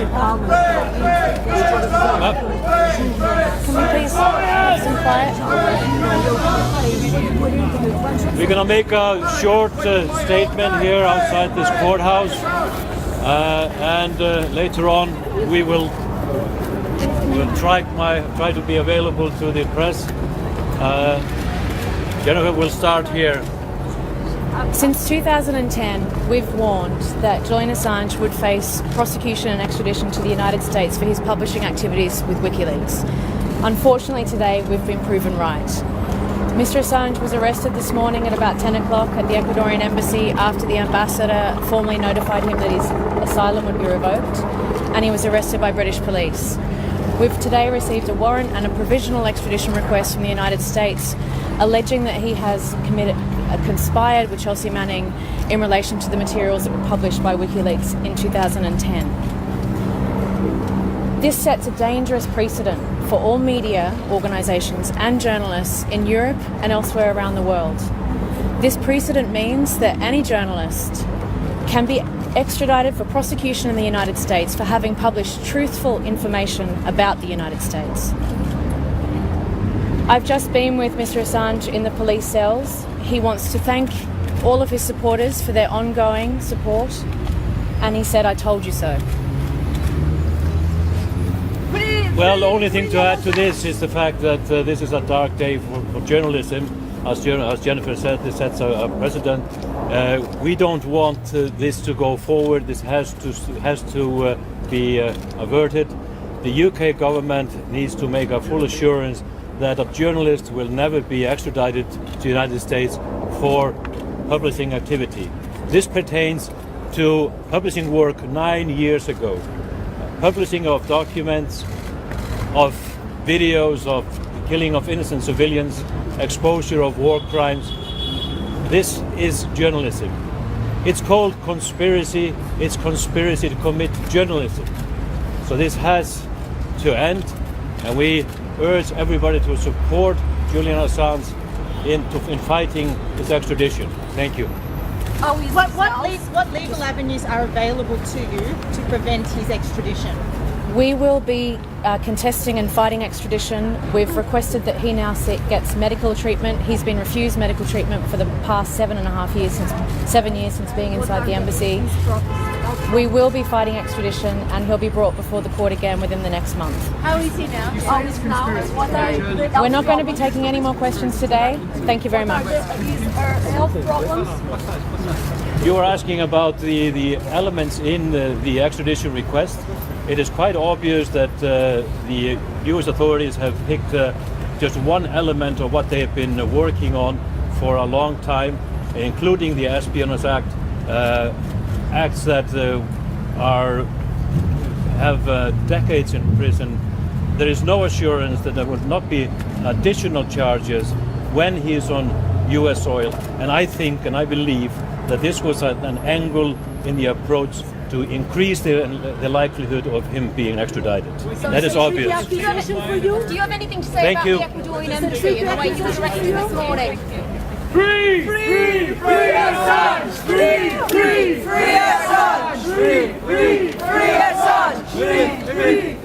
Can we please have some quiet? We're going to make a short statement here outside this courthouse, and later on we will try to be available to the press. Jennifer will start here. Since 2010, we've warned that Julian Assange would face prosecution and extradition to the United States for his publishing activities with WikiLeaks. Unfortunately, today we've been proven right. Mr. Assange was arrested this morning at about 10 o'clock at the Ecuadorian embassy after the ambassador formally notified him that his asylum would be revoked, and he was arrested by British police. We've today received a warrant and a provisional extradition request from the United States alleging that he has conspired with Chelsea Manning in relation to the materials that were published by WikiLeaks in 2010. This sets a dangerous precedent for all media organisations and journalists in Europe and elsewhere around the world. This precedent means that any journalist can be extradited for prosecution in the United States for having published truthful information about the United States. I've just been with Mr. Assange in the police cells. He wants to thank all of his supporters for their ongoing support, and he said, "I told you so." Well, the only thing to add to this is the fact that this is a dark day for journalism. As Jennifer said, this sets a precedent. We don't want this to go forward. This has to be averted. The UK government needs to make a full assurance that a journalist will never be extradited to the United States for publishing activity. This pertains to publishing work 9 years ago, publishing of documents, of videos of killing of innocent civilians, exposure of war crimes. This is journalism. It's called conspiracy. It's conspiracy to commit journalism. So this has to end, and we urge everybody to support Julian Assange in fighting his extradition. Thank you. What legal avenues are available to you to prevent his extradition? We will be contesting and fighting extradition. We've requested that he now gets medical treatment. He's been refused medical treatment for the past 7.5 years, seven years since being inside the embassy. We will be fighting extradition, and he'll be brought before the court again within the next month. How is he now? We're not going to be taking any more questions today. Thank you very much. Health problems? You were asking about the elements in the extradition request. It is quite obvious that the US authorities have picked just one element of what they have been working on for a long time, including the Espionage Act, acts that have decades in prison. There is no assurance that there would not be additional charges when he is on US soil, and I think and I believe that this was an angle in the approach to increase the likelihood of him being extradited. That is obvious. Do you have anything to say Thank about you. the Ecuadorian embassy and the way he was arrested this morning? Free! Free! Free Assange! Free! Free! Free Assange! Free! Free! Free Assange! Free! Free!